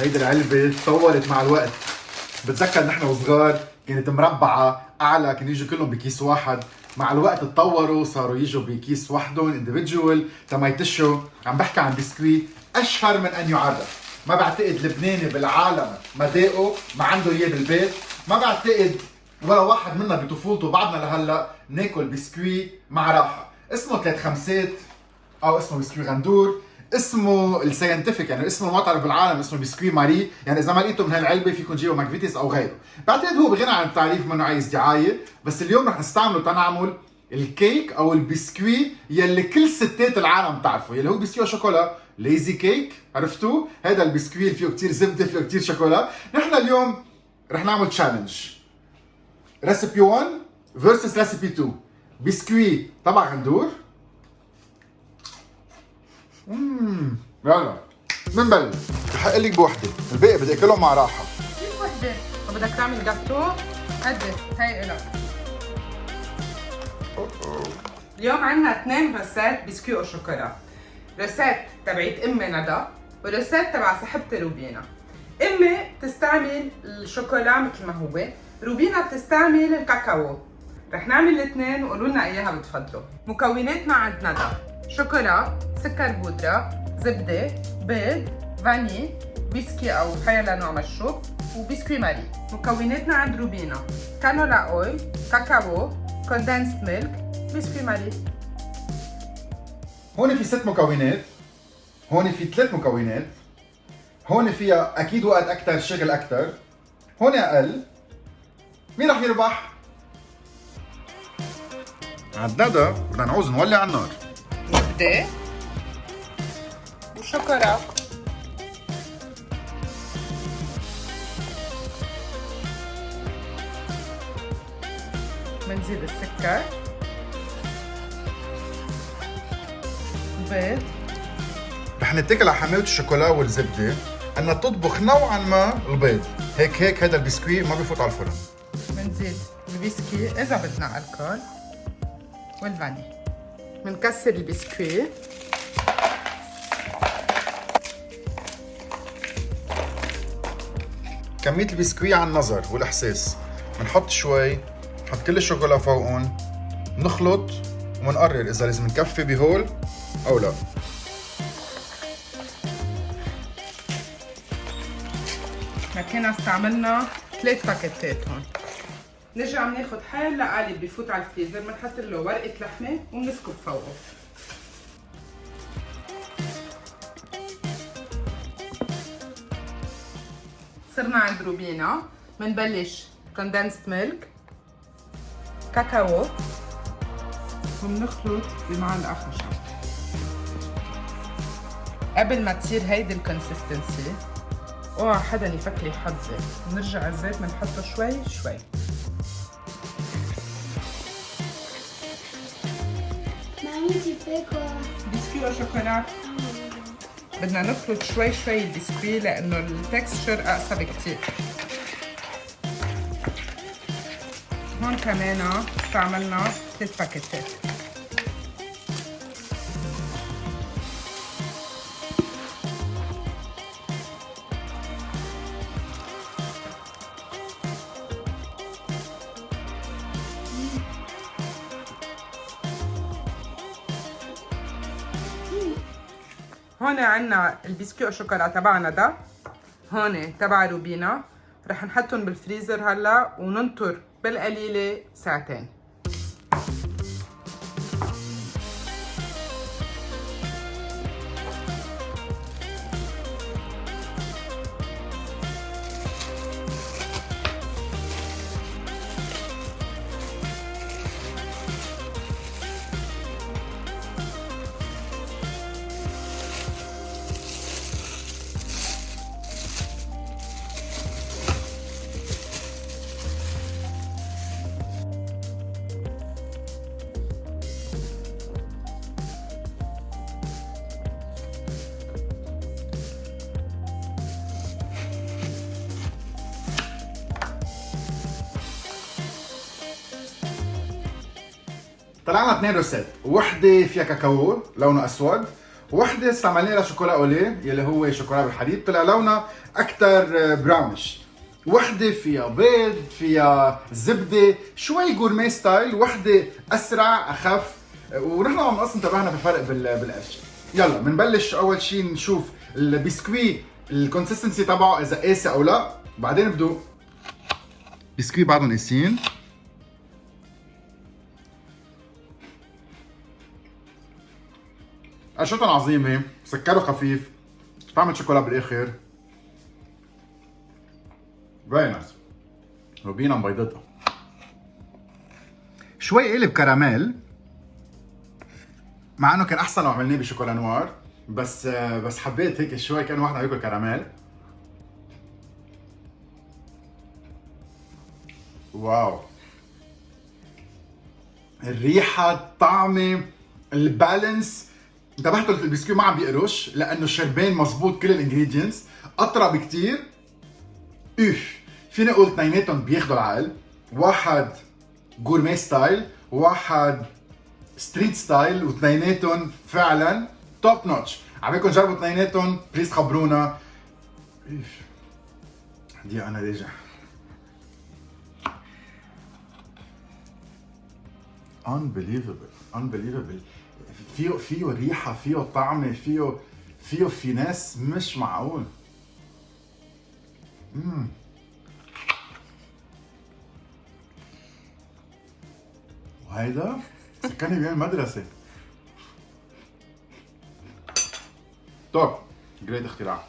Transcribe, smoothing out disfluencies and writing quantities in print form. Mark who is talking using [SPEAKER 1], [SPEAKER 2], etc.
[SPEAKER 1] هيدي العلبة تطورت مع الوقت. بتذكر نحن وصغار كانت مربعة أعلى، كانوا يجوا كلهم بكيس واحد. مع الوقت تطوروا صاروا يجوا بكيس وحدهم individual تما يتشوا. عم بحكي عن بسكويت أشهر من أن يعرف. ما بعتقد لبناني بالعالم ما داقه ما عنده إياه بالبيت. ما بعتقد ولا واحد منا بطفولته بعدنا لهلا ناكل بسكويت مع راحة. اسمه 3 خمسات أو اسمه بسكويت غندور. اسمه الساينتفك يعني اسمه المعترف بالعالم اسمه بسكوي ماري. يعني اذا ما لقيته من هالعلبه فيكم تجيبوا ماكفيتيس او غيره. بعتقد هو بغنى عن التعريف منه عايز دعايه. بس اليوم رح نستعمله تنعمل الكيك او البسكوي يلي كل ستات العالم بتعرفه، يلي هو بسكوي شوكولا ليزي كيك. عرفتوه؟ هذا البسكوي اللي فيه كثير زبده فيه كثير شوكولا. نحن اليوم رح نعمل تشالنج. ريسيبي 1 فيرسس ريسيبي 2. بسكوي تبع غندور. يلا بنبلش. بحق لك بوحده، الباقي بدي اكلهم مع راحه.
[SPEAKER 2] كيف وحده؟ وبدك تعمل جاتو؟ قدر هي إلك. اليوم عندنا 2 رسات بسكوي او شوكولا. رسات تبعت امي ندى ورسات تبع صاحبتي روبينا. امي بتستعمل الشوكولا مثل ما هو، روبينا بتستعمل الكاكاو. رح نعمل الاثنين وقولوا لنا اياها بتفضلوا. مكوناتنا عند ندى شوكولا، سكر بودرة، زبدة، بيض، فاني، بسكي أو حيلا نوع مشروب، وبسكوي ماري. مكوناتنا عند روبينا كانولا أويل، كاكاو، كوندنسد ميلك، بسكوي ماري.
[SPEAKER 1] هون في 6 مكونات، هون في 3 مكونات، هون فيها اكيد وقت اكثر شغل اكثر، هون اقل. مين رح يربح؟ عند ندى بدنا نعوز نولع على النار.
[SPEAKER 2] زبدة وشوكولا. بنزيد السكر، بيض.
[SPEAKER 1] رح نتكل على حماوة الشوكولا والزبدة انها تطبخ نوعا ما البيض. هيك هذا البسكوي ما بفوت على الفرن.
[SPEAKER 2] بنزيد البسكي إذا بدنا الكول والفاني. بنكسر البسكوي.
[SPEAKER 1] كمية البسكوي على النظر والإحساس. بنحط شوي، نحط كل الشوكولا فوقهم، نخلط ونقرر إذا لازم نكفي بهول أو لا.
[SPEAKER 2] لكن استعملنا 3 باكيتات هون. نرجع بناخد حالة قالب بفوت على الفريزر، بنحط له ورقة لحمة وبنسكب فوقه. صرنا عند روبينا، بنبلش كوندنسد ميلك، كاكاو، وبنخلط بمعلقة خشب. قبل ما تصير هيدي الكونسستنسي اوعى حدا يفكر يحط زيت، بنرجع الزيت بنحطه شوي شوي.
[SPEAKER 3] مامتي فيكو
[SPEAKER 2] بسكوي وشوكولا. بدنا نخلط شوي شوي البسكوي لانه التكستشر اقسى بكتير. هون كمان استعملنا 3 باكيتات. هون عنا البسكوي والشوكولا تبعنا ده، هون تبع روبينا. رح نحطهم بالفريزر هلا وننطر بالقليلة ساعتين.
[SPEAKER 1] طلعنا 2 روسيت، وحده فيها كاكاو لونه اسود، وحده استعملنا لها شوكولا اوليه يلي هو شوكولا بالحليب، طلع لونها اكثر براونش. وحده فيها بيض، فيها زبده، شوي جورمي ستايل، وحده اسرع اخف، ونحن عم نقص انتبهنا بفرق بالقش. يلا بنبلش اول شيء نشوف البسكوي الكونسستنسي تبعه اذا قاسي او لا، بعدين بدو بسكوي بعدهم قاسيين. قشطهم عظيمه، سكره خفيف، طعم شوكولا بالاخر. فيري نايس. روبينا مبيضتها شوي قلب كراميل، مع انه كان احسن لو عملناه بشوكولا نوار، بس حبيت هيك شوي كان واحد عم ياكل كراميل. واو، الريحه، الطعمه، البالانس. انتبهتوا البسكوي ما عم بيقرش لانه شربان مزبوط كل الانجريدينتس، اطرى بكتير. فيني اقول اثنيناتهم بياخذوا العقل، واحد جورمي ستايل، واحد ستريت ستايل، واثنيناتهم فعلا توب نوتش. عبيكم جربوا اثنيناتهم، بليز خبرونا. دي انا راجع. unbelievable فيه ريحه، فيه طعمه، فيه فيناس مش معقول. وهيدا سكني بيعمل مدرسه. توب، جريت اختراع.